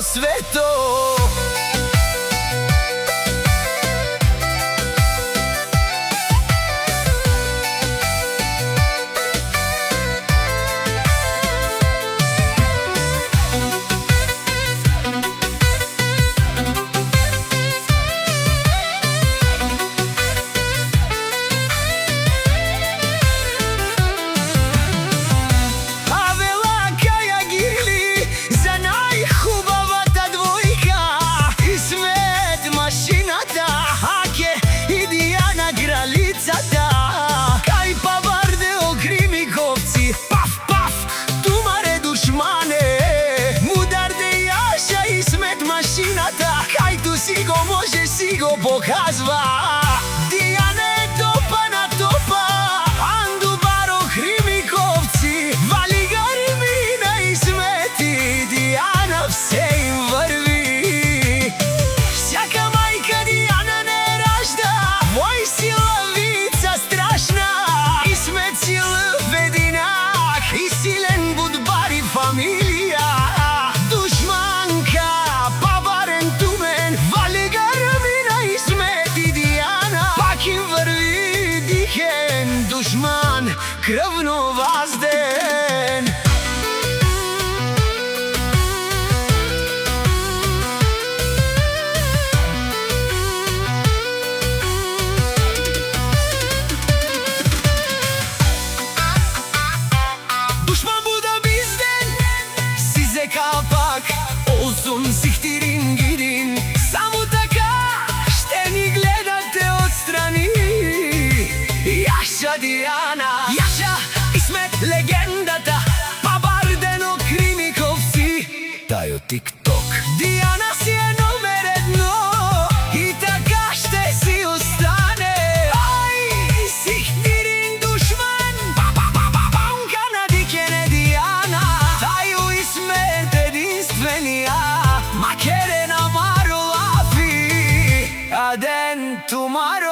svetto. Si go pokazva Dijane topa na topa Andu baro Krimikovci Vali Garmina i smeti Dijana все им върви Всяка майка Dijana не ражда Вой си лъвица страшна И смет си лъв единак И силен будбар и фамилия Душман, кръвновазден. Душман буда бизден, сизе калпак, олсун сихтирин гидин. Само така ще ни гледате отстрани. Яша Dijana, Яша и Смет легендата, Пабардено Кримиковци, тай от TikTok. Dijana си е номер едно и така ще си остане. Ай, сихтирин душман, банка на дикене Dijana, тайо и Смет единствения, макере на Маро Лафи, аден тумаро.